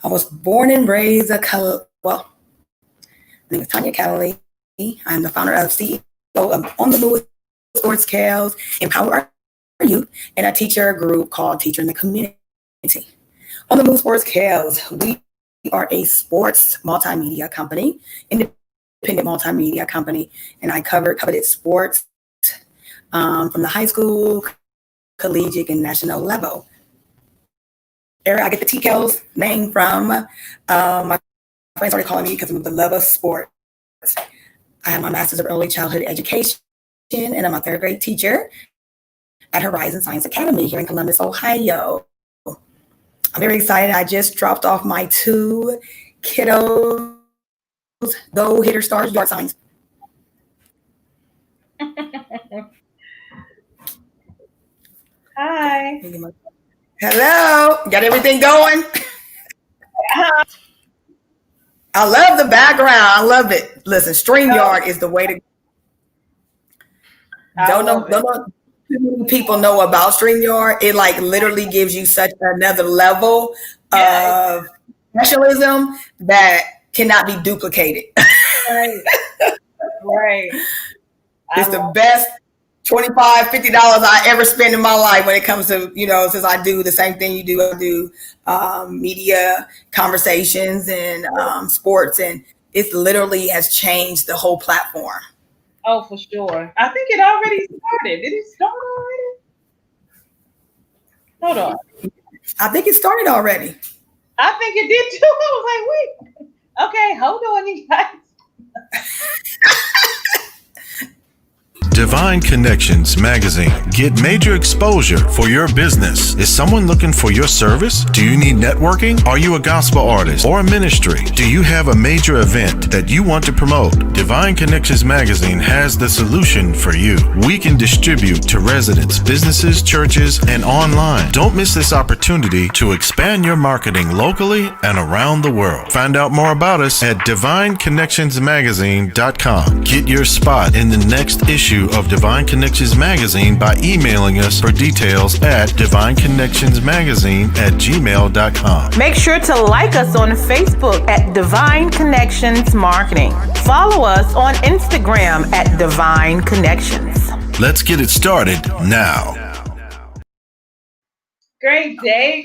I was born and raised my name is Tanya Kelly. I'm the founder of CEO of On the Move Sports Kales, Empower Our Youth, and I teach a group called Teacher in the Community. On the Move Sports Kales, we are a sports multimedia company, independent multimedia company, and I coveted sports from the high school, collegiate, and national level. I get the TKL's name from my friends started calling me because of the love of sports. I have my master's of early childhood education, and I'm a third grade teacher at Horizon Science Academy here in Columbus, Ohio. I'm very excited. I just dropped off my 2 kiddos, Go Hitter Stars yard signs. Hi. Hello. Got everything going? I love the background. I love it. Listen, StreamYard is the way to go. Don't know too many people know about StreamYard. It like literally gives you such another level of professionalism that cannot be duplicated. Right. It's the best $25, $50 I ever spend in my life when it comes to, since I do the same thing you do. I do media conversations and sports, and it literally has changed the whole platform. Oh, for sure. I think it already started. Did it start already? Hold on. I think it started already. I think it did too. I was like, wait. Okay, hold on, you guys. Divine Connections Magazine. Get major exposure for your business. Is someone looking for your service? Do you need networking? Are you a gospel artist or a ministry? Do you have a major event that you want to promote? Divine Connections Magazine has the solution for you. We can distribute to residents, businesses, churches, and online. Don't miss this opportunity to expand your marketing locally and around the world. Find out more about us at divineconnectionsmagazine.com. Get your spot in the next issue of Divine Connections Magazine by emailing us for details at divineconnectionsmagazine@gmail.com. Make sure to like us on Facebook at Divine Connections Marketing. Follow us on Instagram at Divine Connections. Let's get it started now. Great day,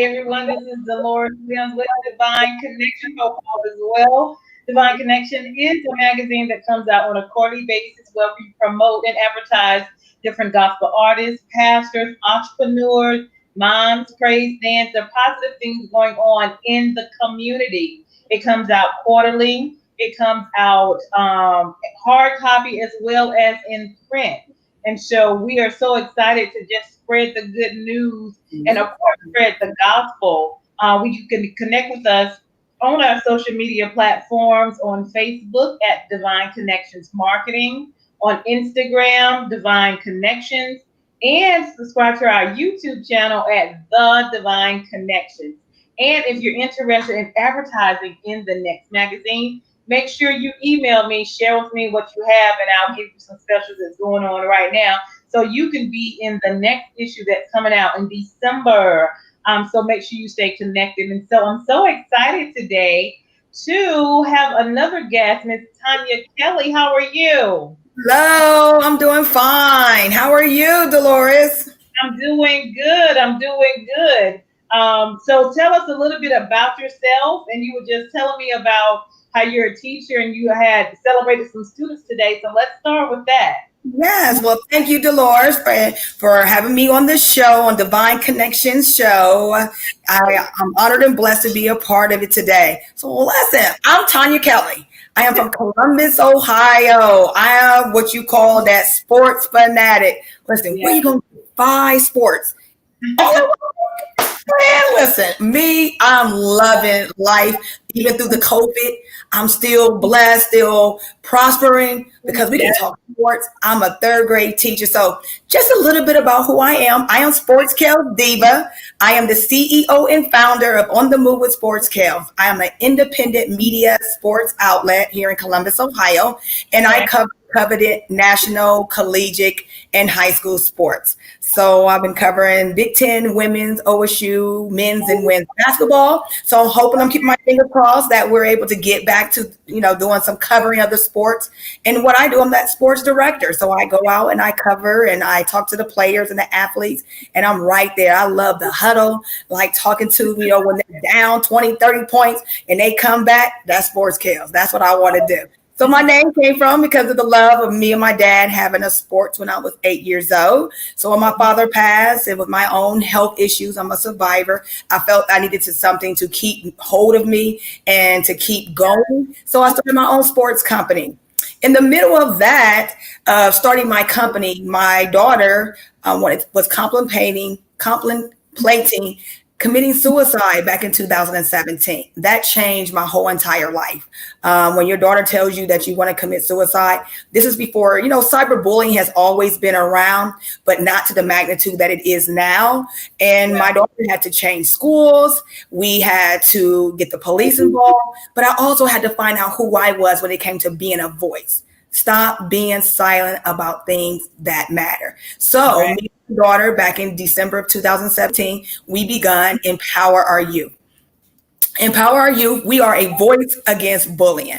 everyone. This is Dolores Williams with Divine Connection. Hope all is well. Divine Connection is a magazine that comes out on a quarterly basis where we promote and advertise different gospel artists, pastors, entrepreneurs, moms, praise dance, the positive things going on in the community. It comes out quarterly. It comes out hard copy as well as in print. And so we are so excited to just spread the good news and, of course, spread the gospel. You can connect with us on our social media platforms, on Facebook at Divine Connections Marketing, on Instagram, Divine Connections, and subscribe to our YouTube channel at The Divine Connections. And if you're interested in advertising in the next magazine, make sure you email me, share with me what you have, and I'll give you some specials that's going on right now so you can be in the next issue that's coming out in December. So make sure you stay connected. And so I'm so excited today to have another guest, Miss Tanya Kelly. How are you? Hello, I'm doing fine. How are you, Dolores? I'm doing good. So tell us a little bit about yourself. And you were just telling me about how you're a teacher and you had celebrated some students today. So let's start with that. Yes, well, thank you, Dolores, for having me on the show, on Divine Connections show. I'm honored and blessed to be a part of it today. So listen, I'm Tonya Kelly. I am from Columbus, Ohio. I am what you call that sports fanatic. Listen, where you going to buy sports? Man, listen, I'm loving life. even through the COVID, I'm still blessed, still prospering because we didn't talk sports. I'm a third grade teacher. So just a little bit about who I am. I am Sports Kels Diva. I am the CEO and founder of On the Move with Sports Kels. I am an independent media sports outlet here in Columbus, Ohio, and I coveted national, collegiate, and high school sports. So I've been covering Big Ten, women's, OSU, men's, and women's basketball. So I'm hoping, I'm keeping my fingers crossed that we're able to get back to, doing some covering of the sports. And what I do, I'm that sports director. So I go out and I cover and I talk to the players and the athletes, and I'm right there. I love the huddle, like talking to, when they're down 20, 30 points and they come back, that's Sports Kels. That's what I want to do. So my name came from because of the love of me and my dad having a sports when I was 8 years old. So when my father passed, and with my own health issues, I'm a survivor. I felt I needed something to keep hold of me and to keep going. So I started my own sports company. In the middle of that, starting my company, my daughter was contemplating committing suicide back in 2017. That changed my whole entire life. When your daughter tells you that you want to commit suicide, this is before, cyberbullying has always been around, but not to the magnitude that it is now. And my daughter had to change schools. We had to get the police involved, but I also had to find out who I was when it came to being a voice. Stop being silent about things that matter. So me and my daughter, back in December of 2017, we begun Empower Our Youth. Empower Our Youth, we are a voice against bullying.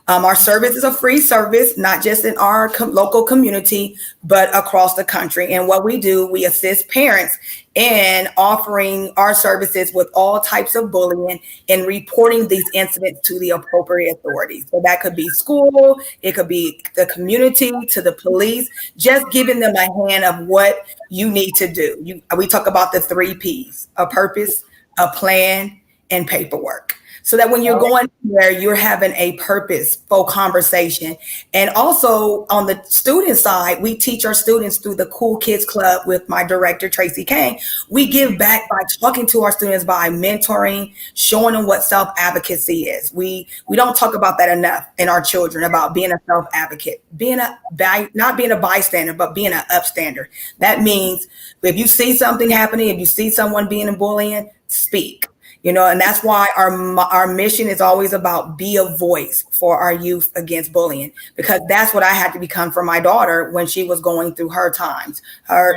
Our service is a free service, not just in our local community, but across the country. And what we do, we assist parents in offering our services with all types of bullying and reporting these incidents to the appropriate authorities. So that could be school, it could be the community, to the police, just giving them a hand of what you need to do. We talk about the 3 Ps: a purpose, a plan, and paperwork. So that when you're going there, you're having a purposeful conversation. And also on the student side, we teach our students through the Cool Kids Club with my director, Tracy Kane. We give back by talking to our students, by mentoring, showing them what self-advocacy is. We don't talk about that enough in our children, about being a self-advocate, not being a bystander, but being an upstander. That means if you see something happening, if you see someone being bullying, speak. And that's why our mission is always about be a voice for our youth against bullying, because that's what I had to become for my daughter when she was going through her times.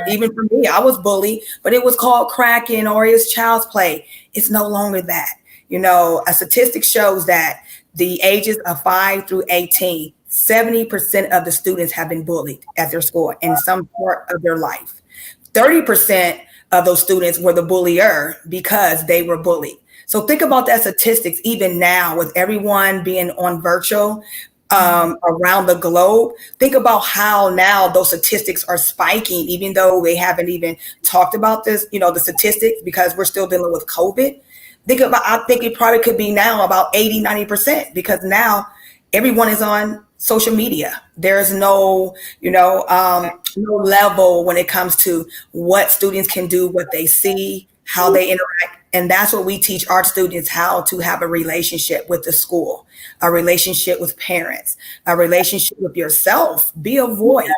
Even for me, I was bullied, but it was called cracking or it was child's play. It's no longer that. A statistic shows that the ages of 5 through 18, 70% of the students have been bullied at their school in some part of their life. 30% of those students were the bullier because they were bullied. So think about that statistics, even now with everyone being on virtual around the globe. Think about how now those statistics are spiking, even though they haven't even talked about this, the statistics, because we're still dealing with COVID. I think it probably could be now about 80, 90%, because now everyone is on social media. There's no level when it comes to what students can do, what they see, how they interact. And that's what we teach our students, how to have a relationship with the school, a relationship with parents, a relationship with yourself. Be a voice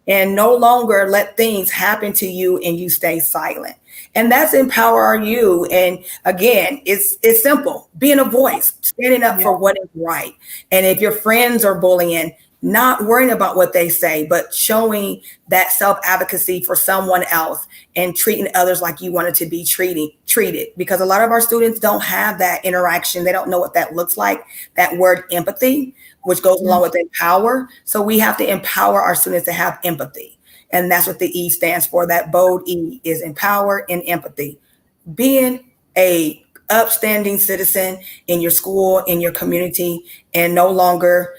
and no longer let things happen to you and you stay silent. And that's Empower Our Youth. And again, it's simple. Being a voice, standing up for what is right. And if your friends are bullying, not worrying about what they say, but showing that self-advocacy for someone else and treating others like you wanted to be treated. Because a lot of our students don't have that interaction. They don't know what that looks like. That word empathy, which goes along with empower. So we have to empower our students to have empathy. And that's what the E stands for. That bold E is empower and empathy. Being a upstanding citizen in your school, in your community, and no longer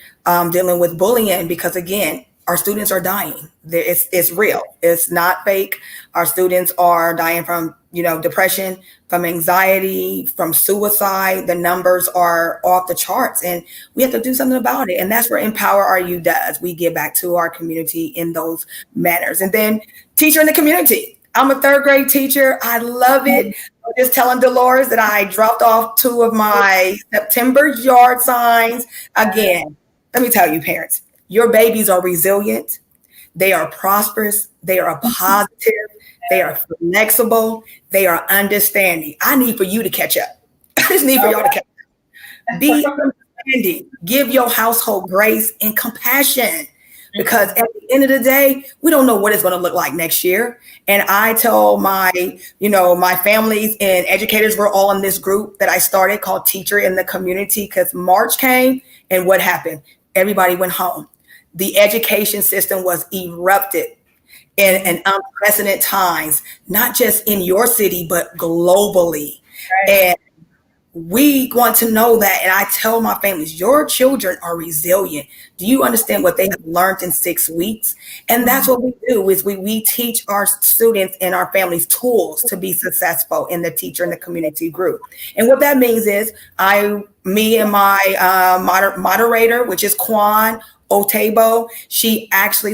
dealing with bullying, because again, our students are dying. It's real. It's not fake. Our students are dying from, depression, from anxiety, from suicide. The numbers are off the charts and we have to do something about it. And that's where Empower Our Youth does. We give back to our community in those manners. And then teacher in the community. I'm a third grade teacher. I love it. I'm just telling Dolores that I dropped off 2 of my September yard signs. Again, let me tell you, parents, your babies are resilient. They are prosperous. They are positive. They are flexible. They are understanding. I need for you to catch up. I just need for y'all to catch up. Be understanding. Give your household grace and compassion. Because at the end of the day, we don't know what it's going to look like next year. And I tell my families and educators, we're all in this group that I started called Teacher in the Community, because March came and what happened? Everybody went home. The education system was erupted in unprecedented times, not just in your city, but globally. Right. And we want to know that. And I tell my families, your children are resilient. Do you understand what they have learned in 6 weeks? And that's what we do is we teach our students and our families tools to be successful in the Teacher in the Community group. And what that means is me and my moderator, which is Kwan Otebo,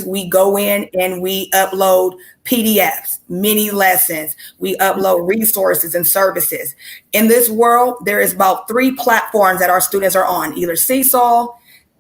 we go in and we upload PDFs, mini lessons. We upload resources and services. In this world, there is about 3 platforms that our students are on, either Seesaw,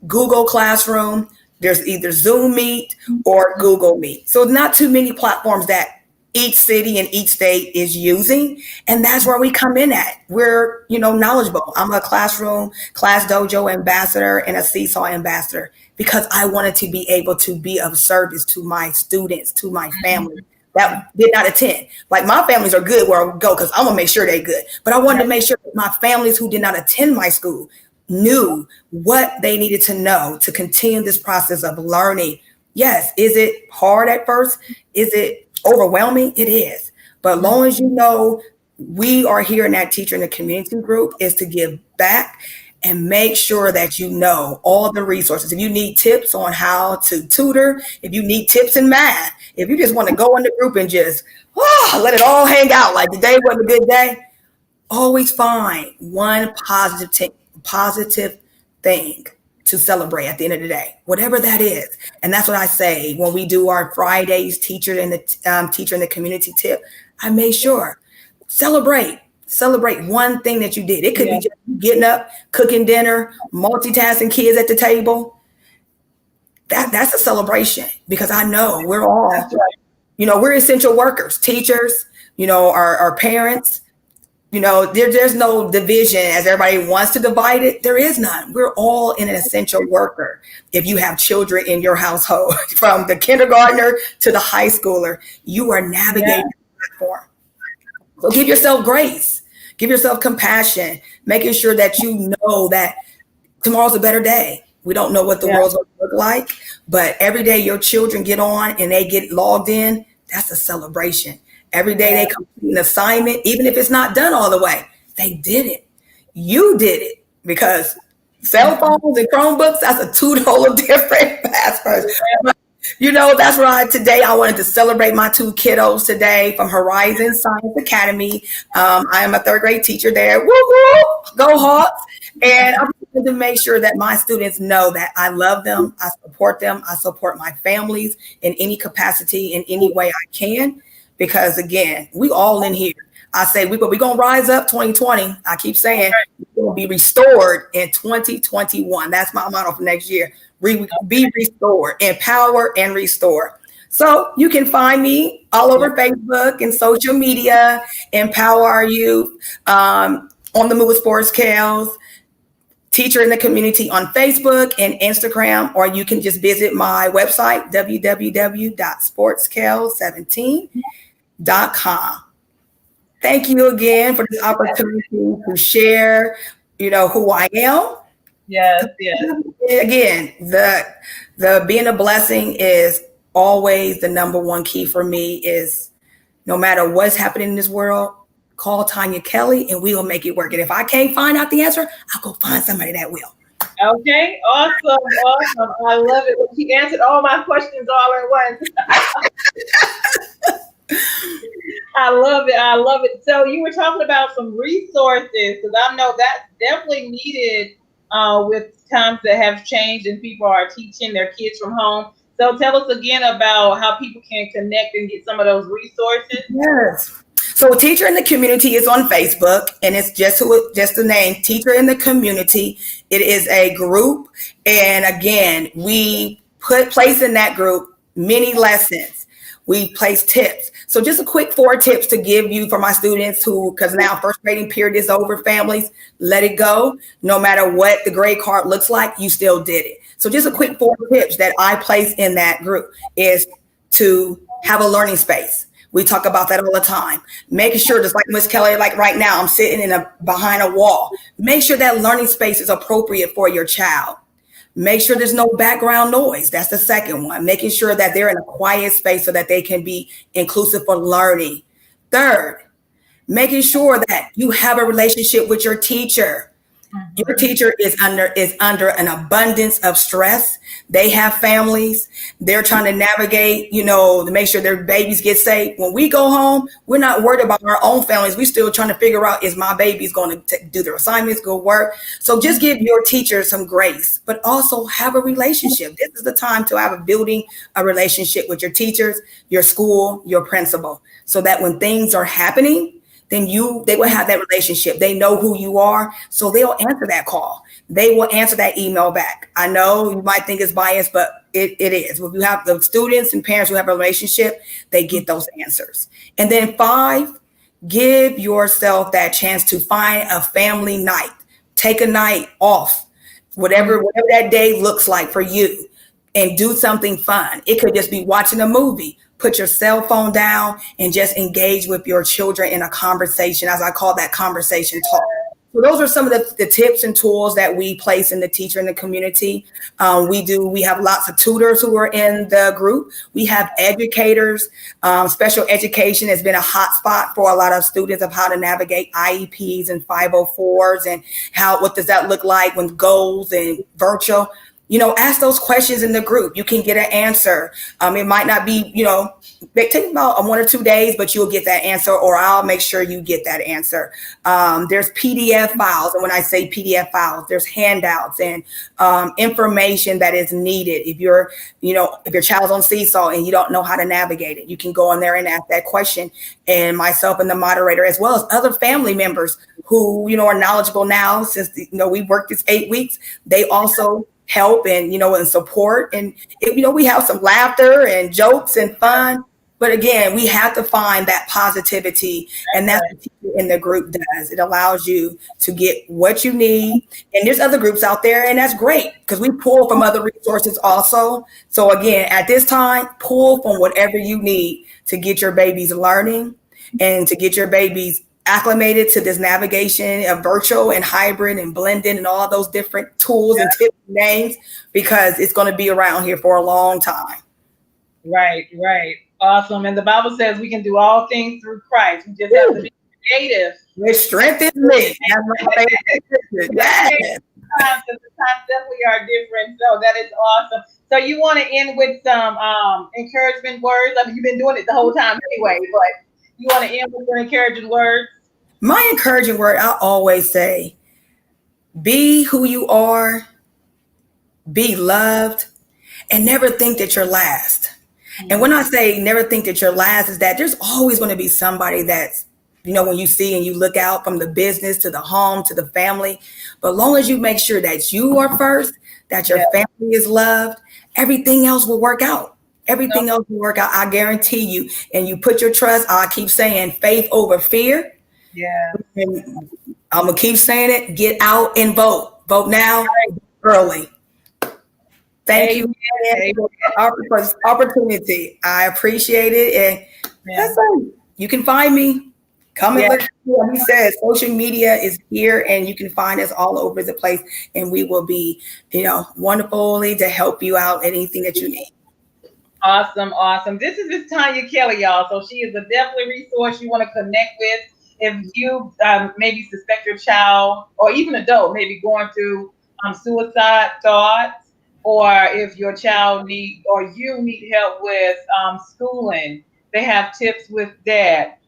Google Classroom, there's either Zoom Meet or Google Meet. So not too many platforms that each city and each state is using. And that's where we come in at. We're, knowledgeable. I'm a Class Dojo ambassador and a Seesaw ambassador, because I wanted to be able to be of service to my students, to my family that did not attend. Like, my families are good where I go because I'm going to make sure they're good. But I wanted to make sure that my families who did not attend my school knew what they needed to know to continue this process of learning. Yes, is it hard at first? Is it overwhelming? It is. But as long as you know, we are here in that Teacher in the Community group is to give back and make sure that you know all the resources. If you need tips on how to tutor, if you need tips in math, if you just want to go in the group and just let it all hang out like the day wasn't a good day, always find one positive thing to celebrate at the end of the day, whatever that is. And that's what I say when we do our Fridays Teacher in the Community tip. I make sure celebrate one thing that you did. It could be just getting up, cooking dinner, multitasking kids at the table. That's a celebration, because I know we're all, we're essential workers, teachers, our parents. There's no division as everybody wants to divide it. There is none. We're all an essential worker. If you have children in your household, from the kindergartner to the high schooler, you are navigating the platform. So give yourself grace, give yourself compassion, making sure that you know that tomorrow's a better day. We don't know what the world's going to look like, but every day your children get on and they get logged in, that's a celebration. Every day they complete an assignment, even if it's not done all the way, they did it. You did it, because cell phones and Chromebooks, that's a total different password. That's why today I wanted to celebrate my 2 kiddos today from Horizon Science Academy. I am a 3rd grade teacher there. Woo woo, go Hawks. And I'm going to make sure that my students know that I love them, I support them, I support my families in any capacity, in any way I can. Because again, we all in here. I say we're going to rise up 2020. I keep saying we're going to be restored in 2021. That's my motto for next year. Be restored, empower and restore. So you can find me all over Facebook and social media, Empower Our Youth, on the Move with Sports Kales, Teacher in the Community on Facebook and Instagram, or you can just visit my website, www.sportskales17.com. Thank you again for this opportunity to share, who I am. Yes. Again, the being a blessing is always the number one key for me. Is no matter what's happening in this world, call Tanya Kelly and we will make it work. And if I can't find out the answer, I'll go find somebody that will. Okay, awesome. I love it. She answered all my questions all at once. I love it. So you were talking about some resources, because I know that's definitely needed with times that have changed and people are teaching their kids from home. So tell us again about how people can connect and get some of those resources. Yes. So Teacher in the Community is on Facebook, and it's just the name, Teacher in the Community. It is a group, and again, we place in that group many lessons. We place tips. So just a quick 4 tips to give you for my students because now first grading period is over, families, let it go. No matter what the grade card looks like, you still did it. So just a quick 4 tips that I place in that group is to have a learning space. We talk about that all the time. Making sure, just like Miss Kelly, like right now, I'm sitting behind a wall. Make sure that learning space is appropriate for your child. Make sure there's no background noise. That's the second one. Making sure that they're in a quiet space so that they can be inclusive for learning. Third, making sure that you have a relationship with your teacher. Your teacher is under an abundance of stress. They have families. They're trying to navigate, to make sure their babies get safe. When we go home, we're not worried about our own families. We're still trying to figure out, is my baby's going to do their assignments, go work? So just give your teacher some grace, but also have a relationship. This is the time to have building a relationship with your teachers, your school, your principal, so that when things are happening, then they will have that relationship. They know who you are, so they'll answer that call. They will answer that email back. I know you might think it's biased, but it is. If you have the students and parents who have a relationship, they get those answers. And then 5, give yourself that chance to find a family night. Take a night off, whatever that day looks like for you, and do something fun. It could just be watching a movie. Put your cell phone down and just engage with your children in a conversation, as I call that conversation talk. So those are some of the tips and tools that we place in the Teacher in the Community. We have lots of tutors who are in the group. We have educators. Special education has been a hot spot for a lot of students of how to navigate IEPs and 504s and what does that look like when goals and virtual. Ask those questions in the group. You can get an answer. It might not be, they take about 1 or 2 days, but you'll get that answer, or I'll make sure you get that answer. There's PDF files. And when I say PDF files, there's handouts and information that is needed. If your child's on Seesaw and you don't know how to navigate it, you can go on there and ask that question. And myself and the moderator, as well as other family members who, are knowledgeable now, since, we worked this 8 weeks, they also help and support, and we have some laughter and jokes and fun, but again, we have to find that positivity, and that's what Teacher in the Group does. It allows you to get what you need, and there's other groups out there, and that's great because we pull from other resources also. So again, at this time, pull from whatever you need to get your babies learning and to get your babies acclimated to this navigation of virtual and hybrid and blending and all those different tools and tips and names, because it's going to be around here for a long time. Right. Awesome. And the Bible says we can do all things through Christ. We just have to be creative. With strength is me. That's my favorite. Yes. The times definitely are different. So that is awesome. So you want to end with some encouragement words? I mean, you've been doing it the whole time anyway, but you want to end with some encouraging words? My encouraging word, I always say, be who you are, be loved, and never think that you're last. And when I say never think that you're last, is that there's always going to be somebody that's, when you see and you look out, from the business to the home to the family. But as long as you make sure that you are first, that your family is loved, everything else will work out. Everything else will work out. I guarantee you. And you put your trust, I keep saying, faith over fear. Yeah. And I'm going to keep saying it. Get out and vote. Vote now, early. Thank you for this opportunity. I appreciate it. And that's it. You can find me. Come and look. Like he says, social media is here, and you can find us all over the place. And we will be, wonderfully to help you out, anything that you need. Awesome. This is Miss Tanya Kelly, y'all. So she is a definitely resource you want to connect with. If you maybe suspect your child or even adult maybe going through suicide thoughts, or if your child you need help with schooling, they have tips with that.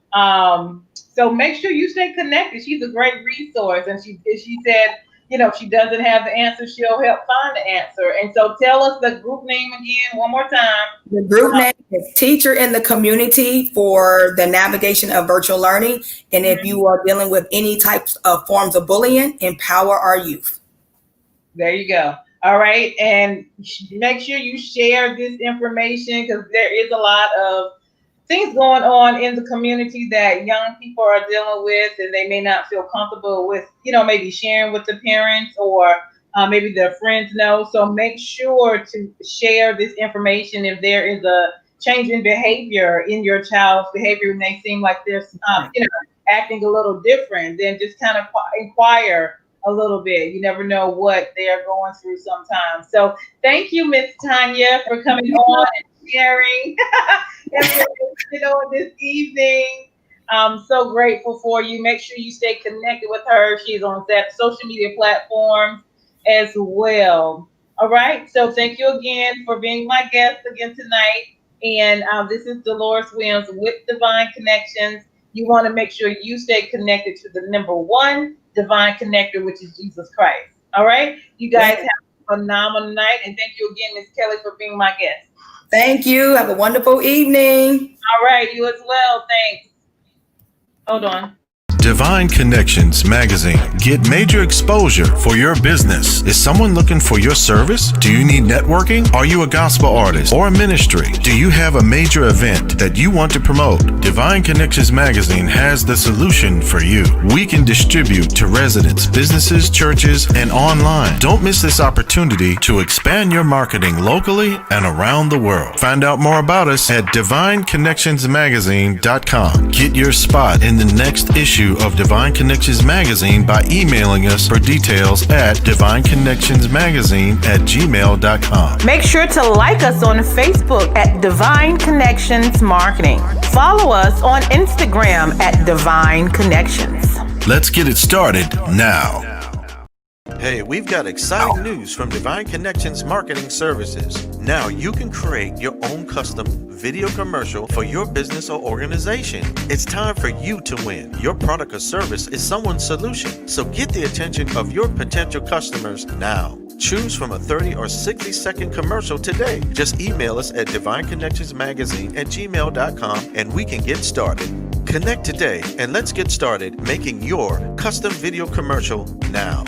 So make sure you stay connected. She's a great resource, and she said if she doesn't have the answer, she'll help find the answer. And so tell us the group name again one more time. The group name is Teacher in the Community for the navigation of virtual learning. And if you are dealing with any types of forms of bullying, empower our youth. There you go. All right. And make sure you share this information, because there is a lot of things going on in the community that young people are dealing with, and they may not feel comfortable with, maybe sharing with the parents, or maybe their friends know. So make sure to share this information if there is a change in behavior in your child's behavior and they seem like they're, acting a little different. Then just kind of inquire a little bit. You never know what they're going through sometimes. So thank you, Miss Tanya, for coming on and sharing information this evening. I'm so grateful for you. Make sure you stay connected with her. She's on that social media platforms as well. All right. So thank you again for being my guest again tonight. And this is Dolores Williams with Divine Connections. You want to make sure you stay connected to the number one divine connector, which is Jesus Christ. All right. You guys have a phenomenal night. And thank you again, Miss Kelly, for being my guest. Thank you. Have a wonderful evening. All right. You as well. Thanks. Hold on. Divine Connections Magazine. Get major exposure for your business. Is someone looking for your service? Do you need networking? Are you a gospel artist or a ministry? Do you have a major event that you want to promote? Divine Connections Magazine has the solution for you. We can distribute to residents, businesses, churches, and online. Don't miss this opportunity to expand your marketing locally and around the world. Find out more about us at divineconnectionsmagazine.com. Get your spot in the next issue of Divine Connections Magazine by emailing us for details at divineconnectionsmagazine@gmail.com. Make sure to like us on Facebook at Divine Connections Marketing. Follow us on Instagram at Divine Connections. Let's get it started now. Hey, we've got exciting news from Divine Connections Marketing Services. Now you can create your own custom video commercial for your business or organization. It's time for you to win. Your product or service is someone's solution. So get the attention of your potential customers now. Choose from a 30 or 60-second commercial today. Just email us at divineconnectionsmagazine@gmail.com and we can get started. Connect today and let's get started making your custom video commercial now.